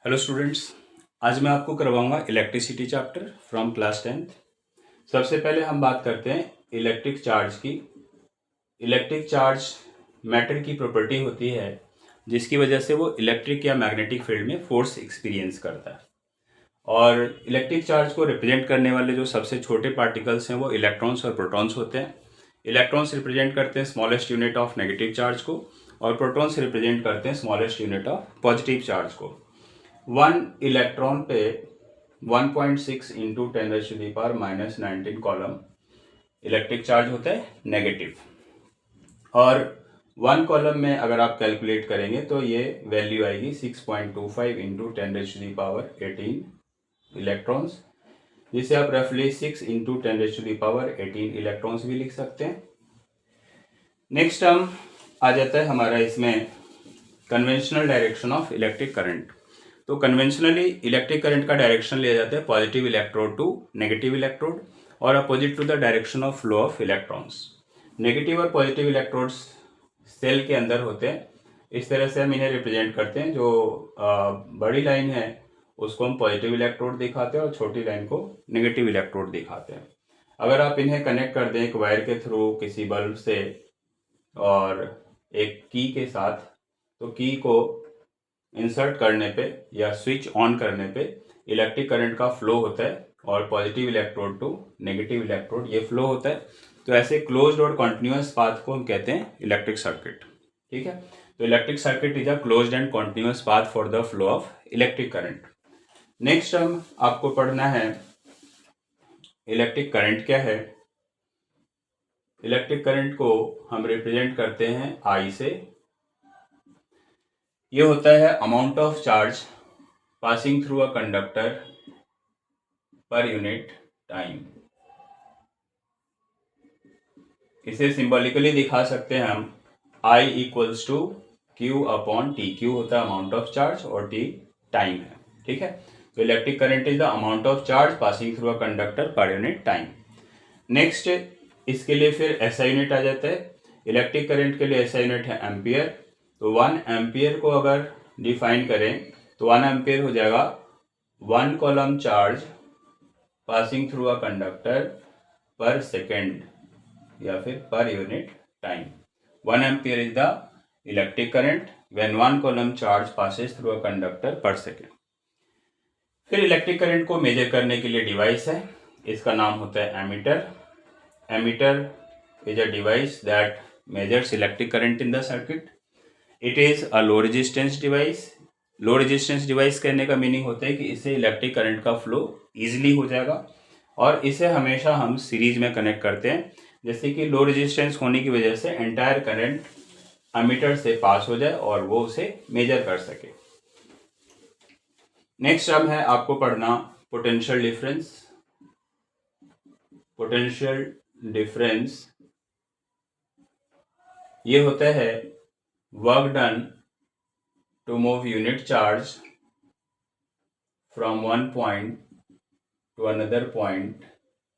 Hello students, आज मैं आपको करवाऊंगा electricity chapter from class 10th। सबसे पहले हम बात करते हैं इलेक्ट्रिक चार्ज की। इलेक्ट्रिक चार्ज मैटर की प्रॉपर्टी होती है जिसकी वजह से वो इलेक्ट्रिक या मैग्नेटिक फील्ड में फोर्स एक्सपीरियंस करता है। और इलेक्ट्रिक चार्ज को रिप्रेजेंट करने वाले जो सबसे छोटे पार्टिकल्स हैं वो इलेक्ट्रॉन्स और प्रोटॉन्स होते हैं। इलेक्ट्रॉन्स रिप्रेजेंट करते हैं smallest unit of negative charge को और प्रोटॉन्स रिप्रेजेंट करते हैं smallest unit of positive charge को। 1 इलेक्ट्रॉन पे 1.6 इंटू 10⁻⁻19 कॉलम इलेक्ट्रिक चार्ज होता है नेगेटिव। और 1 कॉलम में अगर आप कैलकुलेट करेंगे तो ये वैल्यू आएगी 6.25 इंटू 10⁻18 इलेक्ट्रॉन्स, जिसे आप रफली 6 इंटू 10⁻18 इलेक्ट्रॉन्स भी लिख सकते हैं। नेक्स्ट टर्म आ जाता है हमारा इसमें conventional direction of electric current. तो कन्वेंशनली इलेक्ट्रिक करंट का डायरेक्शन लिया जाता है positive electrode to negative electrode और opposite to the direction of flow of electrons. Negative और पॉजिटिव इलेक्ट्रोड्स सेल के अंदर होते हैं। इस तरह से हम इन्हें रिप्रेजेंट करते हैं। जो बड़ी लाइन है उसको हम पॉजिटिव इलेक्ट्रोड दिखाते हैं और छोटी लाइन को नेगेटिव इलेक्ट्रोड दिखाते हैं। अगर आप इन्हें कनेक्ट कर दें एक वायर के थ्रू किसी बल्ब से और एक की के साथ, तो की को इंसर्ट करने पे या स्विच ऑन करने पे इलेक्ट्रिक करंट का फ्लो होता है और positive electrode to negative electrode ये फ्लो होता है। तो ऐसे क्लोज्ड और कॉन्टिन्यूस पाथ को हम कहते हैं इलेक्ट्रिक सर्किट। ठीक है, तो electric circuit is a closed end continuous path for the flow of electric current. Next हम आपको पढ़ना है इलेक्ट्रिक करंट क्या है। इलेक्ट्रिक करंट को हम रिप्रेजेंट करते हैं आई से। ये होता है amount of charge passing through a conductor per unit time. इसे सिंबॉलिकली दिखा सकते हैं हम I equals to Q upon T. Q होता है अमाउंट ऑफ चार्ज और टी टाइम है। ठीक है, तो electric current is the amount of charge passing through a conductor per unit time. Next इसके लिए फिर ऐसा यूनिट आ जाता है। इलेक्ट्रिक करंट के लिए ऐसा यूनिट है एम्पियर। तो 1 एम्पियर को अगर डिफाइन करें तो 1 एम्पियर हो जाएगा 1 coulomb charge passing through a conductor per second या फिर per unit time. 1 ampere is the electric current when 1 coulomb charge passes through a conductor per second. फिर इलेक्ट्रिक करंट को मेजर करने के लिए डिवाइस है, इसका नाम होता है ammeter. Ammeter is a device that measures electric current in the circuit. It is a low resistance device. Low resistance device कहने का मीनिंग होता है कि इससे इलेक्ट्रिक करंट का फ्लो इजीली हो जाएगा और इसे हमेशा हम सीरीज में कनेक्ट करते हैं, जैसे कि लो रेजिस्टेंस होने की वजह से एंटायर करंट एमीटर से पास हो जाए और वो उसे मेजर कर सके। नेक्स्ट अब है आपको पढ़ना पोटेंशियल डिफरेंस। पोटेंशियल डिफरेंस ये होता है work done to move unit charge from one point to another point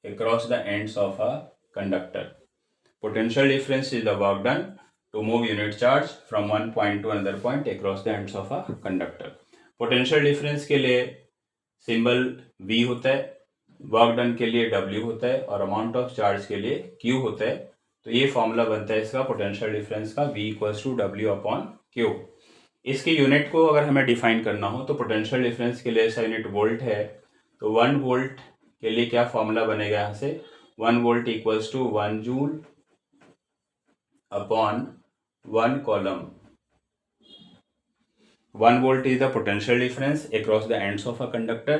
across the ends of a conductor. Potential difference is the work done to move unit charge from one point to another point across the ends of a conductor. Potential difference के लिए symbol V होता है, work done के लिए W होता है और amount of charge के लिए Q होता है। तो ये फॉर्मूला बनता है इसका पोटेंशियल डिफरेंस का, V equals to W upon Q। इसकी यूनिट को अगर हमें डिफाइन करना हो तो पोटेंशियल डिफरेंस के लिए ऐसा यूनिट वोल्ट है। तो 1 वोल्ट के लिए क्या फॉर्मूला बनेगा यहाँ से, 1 volt equals to 1 joule upon 1 coulomb. 1 volt is the potential difference across the ends of a conductor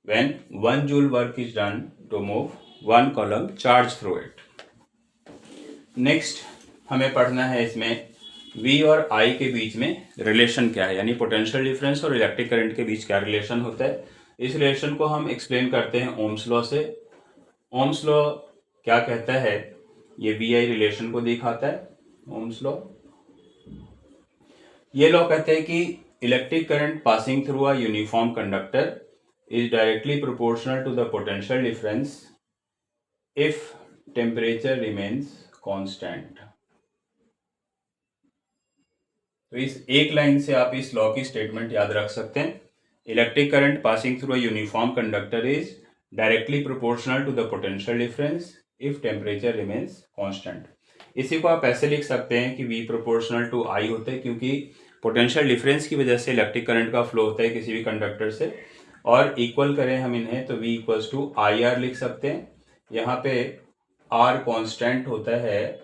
when 1 joule work is done to move 1 column charge through it. Next हमें पढ़ना है इसमें V और I के बीच में relation क्या है, यानी पोटेंशियल डिफरेंस और इलेक्ट्रिक करंट के बीच क्या रिलेशन होता है। इस रिलेशन को हम एक्सप्लेन करते हैं ओम्स लॉ से। ओम्स लॉ क्या कहता है, ये VI रिलेशन को दिखाता है ओम्स लॉ। ये लॉ कहते हैं कि electric current passing through a uniform conductor is directly proportional to the potential difference if temperature remains constant. तो इस एक लाइन से आप इस लॉ की स्टेटमेंट याद रख सकते हैं। Electric current passing through a uniform conductor is directly proportional to the potential difference if temperature remains constant. इसी को आप ऐसे लिख सकते हैं कि V प्रोपोर्शनल टू I होता है, क्योंकि पोटेंशियल डिफरेंस की वजह से इलेक्ट्रिक करंट का फ्लो होता है किसी भी कंडक्टर से, और इक्वल करें हम इन्हें तो V इक्वल्स टू IR लिख सकते हैं। यहाँ पे R कांस्टेंट होता है,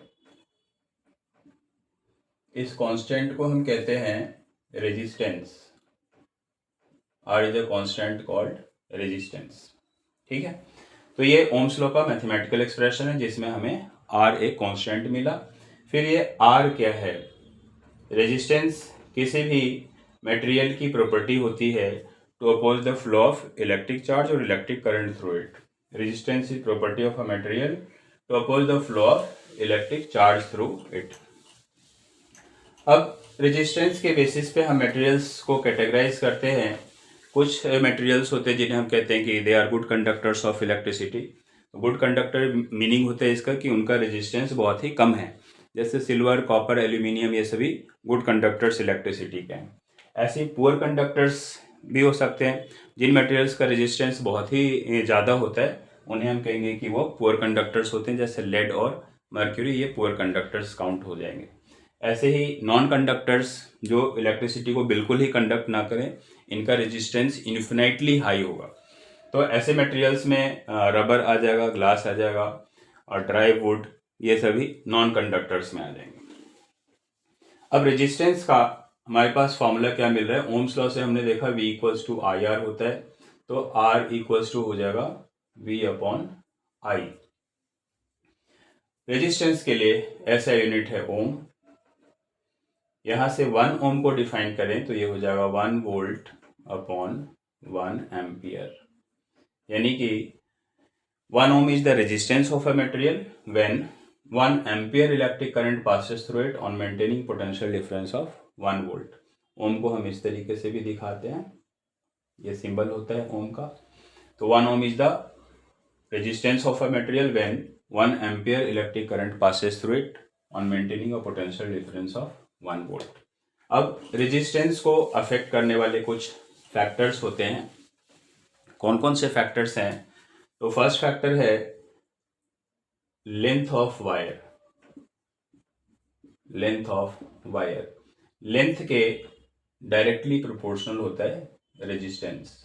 इस कांस्टेंट को हम कहते हैं resistance. R is a constant called resistance. ठीक है, तो ये ओम्स लॉ का मैथमेटिकल एक्सप्रेशन है जिसमें हमें R एक कांस्टेंट मिला। फिर ये R क्या है? रेजिस्टेंस किसी भी मटेरियल की प्रॉपर्टी होती है to oppose the flow of electric charge और electric current through it. Resistance is property of a material to oppose the flow of electric charge through it. अब रेजिस्टेंस के बेसिस पे हम मटेरियल्स को categorise करते हैं। कुछ मटेरियल्स होते हैं जिन्हें हम कहते हैं कि they are good conductors of electricity. Good conductor meaning होता है इसका कि उनका रेजिस्टेंस बहुत ही कम है, जैसे सिल्वर, कॉपर, एल्यूमिनियम, ये सभी गुड कंडक्टर्स इलेक्ट्रिसिटी के हैं। ऐसे पुअर कंडक्टर्स भी हो सकते हैं, जिन मटेरियल्स का रेजिस्टेंस बहुत ही ज़्यादा होता है उन्हें हम कहेंगे कि वो पुअर कंडक्टर्स होते हैं, जैसे लेड और मर्क्यूरी, ये पुअर कंडक्टर्स काउंट हो जाएंगे। ऐसे ही नॉन कंडक्टर्स जो इलेक्ट्रिसिटी को बिल्कुल ही कंडक्ट ना करें, इनका रेजिस्टेंस इन्फिनाइटली हाई होगा। तो ऐसे मटेरियल्स में रबर आ जाएगा, ग्लास आ जाएगा, और ड्राई वुड, ये सभी नॉन कंडक्टर्स में आ जाएंगे। अब रेजिस्टेंस का हमारे पास फॉर्मूला क्या मिल रहा है? ओम्स लॉ से हमने देखा V equals to I R होता है, तो R इक्वल्स टू हो जाएगा V अपॉन I। रेजिस्टेंस के लिए ऐसा यूनिट है ओम। यहाँ से 1 ओम को डिफाइन करें तो ये हो जाएगा 1 वोल्ट अपॉन 1 एम्पियर, यानी कि 1 ohm is the resistance of a material when 1 ampere electric current passes through it on maintaining potential difference of 1 volt। ओम को हम इस तरीके से भी दिखाते हैं, ये सिंबल होता है ओम का। तो 1 ohm is the resistance of a material when 1 ampere electric current passes through it on maintaining a potential difference of 1 volt। अब रेजिस्टेंस को अफेक्ट करने वाले कुछ फैक्टर्स होते हैं। कौन कौन से फैक्टर्स हैं? तो फर्स्ट फैक्टर है length of wire. Length of wire, length के डायरेक्टली प्रोपोर्शनल होता है रेजिस्टेंस।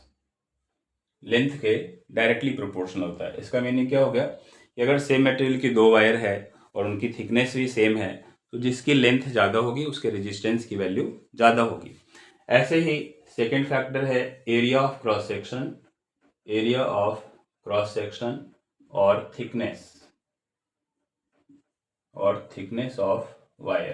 लेंथ के डायरेक्टली प्रोपोर्शनल होता है। इसका मीनिंग क्या हो गया कि अगर सेम मटेरियल की 2 वायर है और उनकी थिकनेस भी सेम है, तो जिसकी लेंथ ज़्यादा होगी उसके रेजिस्टेंस की वैल्यू ज़्यादा होगी। ऐसे ही सेकेंड फैक्टर है area of cross section. Area of cross section और थिकनेस ऑफ वायर।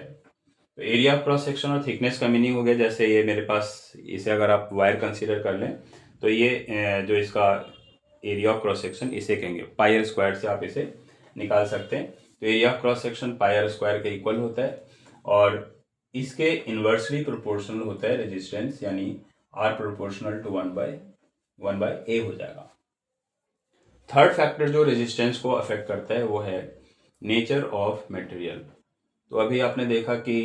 तो एरिया ऑफ क्रॉस सेक्शन और थिकनेस का मीनिंग हो गया, जैसे ये मेरे पास, इसे अगर आप वायर कंसीडर कर लें तो ये जो इसका एरिया ऑफ क्रॉस सेक्शन इसे कहेंगे पाई आर स्क्वायर से आप इसे निकाल सकते हैं। तो area of cross section pi R square के इक्वल होता है, और इसके इन्वर्सली प्रोपोर्शनल होता है रेजिस्टेंस, यानी आर प्रोपोर्शनल टू 1/A हो जाएगा। थर्ड फैक्टर जो रेजिस्टेंस को अफेक्ट करता है वो है नेचर ऑफ मटेरियल। तो अभी आपने देखा कि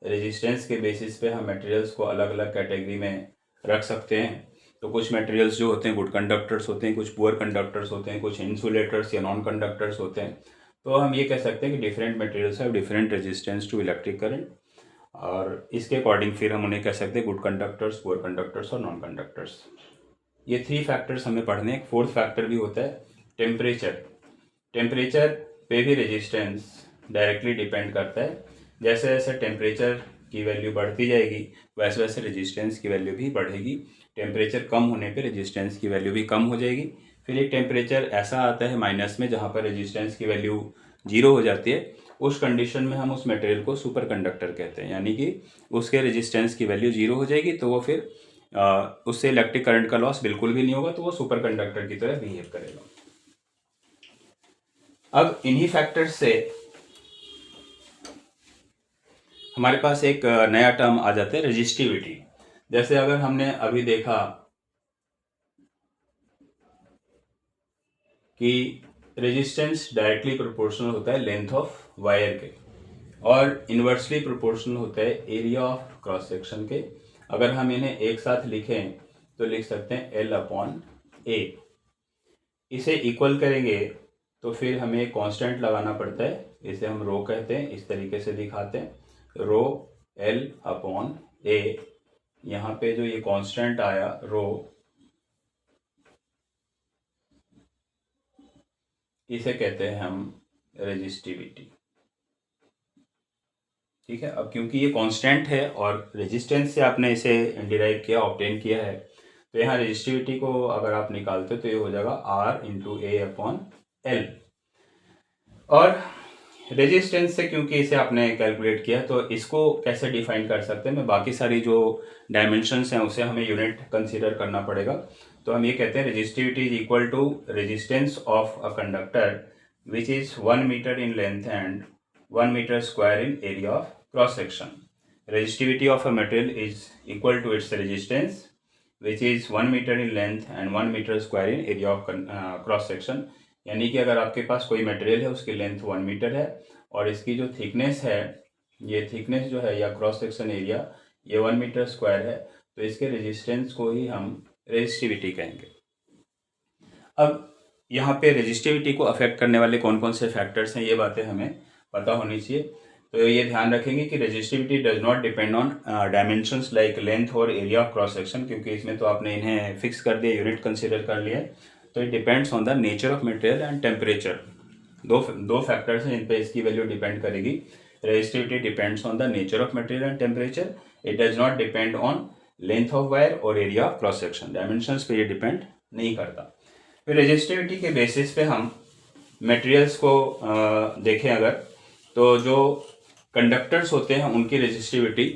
रेजिस्टेंस के बेसिस पे हम मटेरियल्स को अलग अलग कैटेगरी में रख सकते हैं। तो कुछ मटेरियल्स जो होते हैं गुड कंडक्टर्स होते हैं, कुछ पुअर कंडक्टर्स होते हैं, कुछ इंसुलेटर्स या नॉन कंडक्टर्स होते हैं। तो हम ये कह सकते हैं कि different materials have different resistance to electric current, और इसके अकॉर्डिंग फिर हम उन्हें कह सकते हैं गुड कंडक्टर्स, पुअर कंडक्टर्स और नॉन कंडक्टर्स। ये 3 फैक्टर्स हमें पढ़ने। एक फोर्थ फैक्टर भी होता है टेम्परेचर। टेम्परेचर पे भी रेजिस्टेंस डायरेक्टली डिपेंड करता है। जैसे जैसे टेम्परेचर की वैल्यू बढ़ती जाएगी वैसे वैसे रेजिस्टेंस की वैल्यू भी बढ़ेगी। टेम्परेचर कम होने पे रेजिस्टेंस की वैल्यू भी कम हो जाएगी। फिर एक टेम्परेचर ऐसा आता है माइनस में जहाँ पर रेजिस्टेंस की वैल्यू 0 हो जाती है। उस कंडीशन में हम उस मटेरियल को सुपर कंडक्टर कहते हैं, यानी कि उसके रेजिस्टेंस की वैल्यू 0 हो जाएगी, तो वो फिर उससे इलेक्ट्रिक करंट का लॉस बिल्कुल भी नहीं होगा, तो वो सुपर कंडक्टर की तरह बिहेव करेगा। अब इन्हीं फैक्टर्स से हमारे पास एक नया टर्म आ जाता है रेजिस्टिविटी। जैसे अगर हमने अभी देखा कि रेजिस्टेंस डायरेक्टली प्रोपोर्शनल होता है लेंथ ऑफ वायर के, और इन्वर्सली प्रोपोर्शनल होता है एरिया ऑफ क्रॉस सेक्शन के। अगर हम इन्हें एक साथ लिखें तो लिख सकते हैं L अपॉन A। इसे इक्वल करेंगे तो फिर हमें कांस्टेंट लगाना पड़ता है, इसे हम रो कहते हैं, इस तरीके से दिखाते हैं, रो L अपॉन A। यहाँ पे जो ये कांस्टेंट आया रो, इसे कहते हैं हम रेजिस्टिविटी। ठीक है, अब क्योंकि ये कांस्टेंट है और रेजिस्टेंस से आपने इसे डिराइव किया, ऑब्टेन किया है, तो यहाँ रेजिस्टिविटी को अगर आप निकालते हो तो ये हो जाएगा R इंटू ए अपॉन एल। और रेजिस्टेंस से क्योंकि इसे आपने कैलकुलेट किया तो इसको कैसे डिफाइन कर सकते हैं, मैं बाकी सारी जो डायमेंशंस हैं उसे हमें यूनिट कंसीडर करना पड़ेगा। तो हम ये कहते हैं resistivity is equal to resistance of a conductor which is 1 metre in length and 1 metre square in area of cross section. Resistivity of a material is equal to its resistance, which is 1 meter in length and 1 meter square in area of cross section। यानी कि अगर आपके पास कोई material है उसकी length 1 metre है और इसकी जो थिकनेस है, ये थिकनेस जो है या क्रॉस सेक्शन एरिया ये 1 मीटर स्क्वायर है, तो इसके रेजिस्टेंस को ही हम रेजिस्टिविटी कहेंगे। अब यहाँ पे रेजिस्टिविटी को अफेक्ट करने वाले कौन कौन से फैक्टर्स हैं, ये बातें हमें पता होनी चाहिए। तो ये ध्यान रखेंगे कि resistivity does not depend on dimensions like length और एरिया ऑफ क्रॉस सेक्शन, क्योंकि इसमें तो आपने इन्हें फिक्स कर दिया, यूनिट कंसीडर कर लिया। तो it depends on the nature of material and temperature. दो फैक्टर्स हैं जिन पे इसकी वैल्यू डिपेंड करेगी। Resistivity depends on the nature of material and temperature, it does not depend on length of wire और area of cross section. Dimensions पे ये depend नहीं करता। फिर रेजिस्टिविटी के बेसिस पे हम मटेरियल्स को देखें अगर, तो जो कंडक्टर्स होते हैं उनकी रेजिस्टिविटी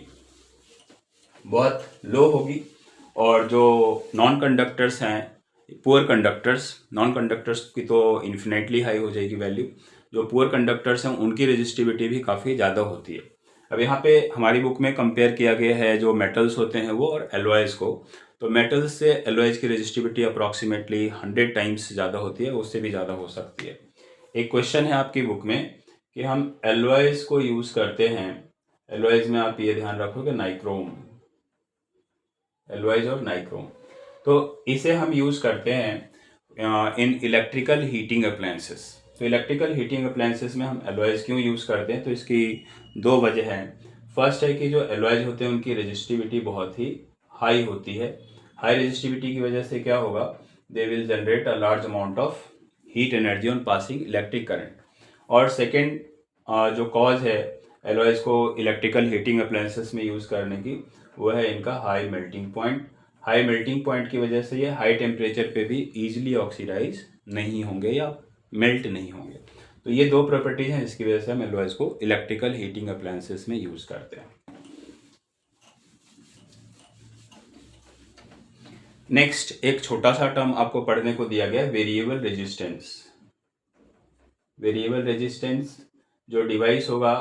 बहुत लो होगी और जो नॉन कंडक्टर्स हैं, पुअर कंडक्टर्स, नॉन कंडक्टर्स की तो इन्फिनेटली हाई हो जाएगी वैल्यू, जो पुअर कंडक्टर्स हैं उनकी रेजिस्टिविटी भी काफ़ी ज़्यादा होती है। अब यहाँ पे हमारी बुक में कंपेयर किया गया है जो मेटल्स होते हैं वो और एलॉयज़ को। तो मेटल्स से एलॉयज़ की रेजिस्टिविटी अप्रॉक्सीमेटली 100 टाइम्स ज़्यादा होती है, उससे भी ज़्यादा हो सकती है। एक क्वेश्चन है आपकी बुक में कि हम एलॉयज़ को यूज़ करते हैं, एलॉयज़ में आप ये ध्यान रखोगे नाइक्रोम, एलॉयज़ और नाइक्रोम, तो इसे हम यूज़ करते हैं इन इलेक्ट्रिकल हीटिंग अप्लायंसेस। तो इलेक्ट्रिकल हीटिंग अप्लायंसेस में हम एलॉयज़ क्यों यूज़ करते हैं, तो इसकी दो वजह हैं। फर्स्ट है कि जो एलॉयज़ होते हैं उनकी रेजिस्टिविटी बहुत ही हाई होती है। हाई रेजिस्टिविटी की वजह से क्या होगा, they will generate a large amount of heat energy on passing electric current. और सेकेंड जो कॉज है एलॉयज़ को इलेक्ट्रिकल हीटिंग अप्लायंसेस में यूज़ करने की, वो है इनका high melting point. High melting point की वजह से ये हाई टेम्परेचर पे भी ईजिली ऑक्सीडाइज नहीं होंगे या मेल्ट नहीं होंगे। तो ये दो प्रॉपर्टीज हैं जिसकी वजह से हम एलॉयज़ को इलेक्ट्रिकल हीटिंग अप्लायंसेस में यूज़ करते हैं। नेक्स्ट एक छोटा सा टर्म आपको पढ़ने को दिया गया है, वेरिएबल रेजिस्टेंस। वेरिएबल रेजिस्टेंस जो डिवाइस होगा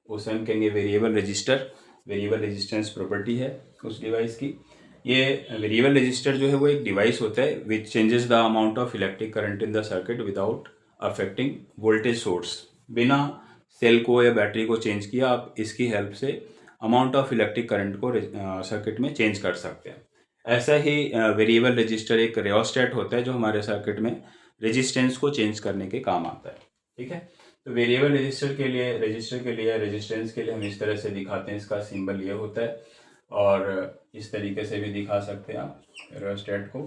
उसे हम कहेंगे variable resistor. Variable resistance property है उस डिवाइस की। ये वेरिएबल रजिस्टर जो है वो एक डिवाइस होता है विच changes the amount of electric current in the circuit without affecting voltage source. बिना सेल को या बैटरी को चेंज किया आप इसकी हेल्प से अमाउंट ऑफ इलेक्ट्रिक करंट को सर्किट में चेंज कर सकते हैं। ऐसा ही वेरिएबल रजिस्टर एक रियोस्टेट होता है जो हमारे सर्किट में रेजिस्टेंस को चेंज करने के काम आता है। ठीक है, तो वेरिएबल रजिस्टर के लिए रेजिस्टेंस के लिए हम इस तरह से दिखाते हैं, इसका सिंबल ये होता है और इस तरीके से भी दिखा सकते हैं आप, रियोस्टेट को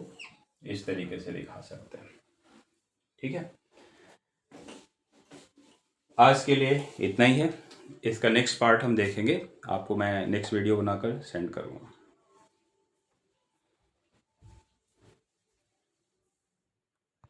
इस तरीके से दिखा सकते हैं। ठीक है, आज के लिए इतना ही है। इसका नेक्स्ट पार्ट हम देखेंगे, आपको मैं नेक्स्ट वीडियो बनाकर सेंड करूँगा।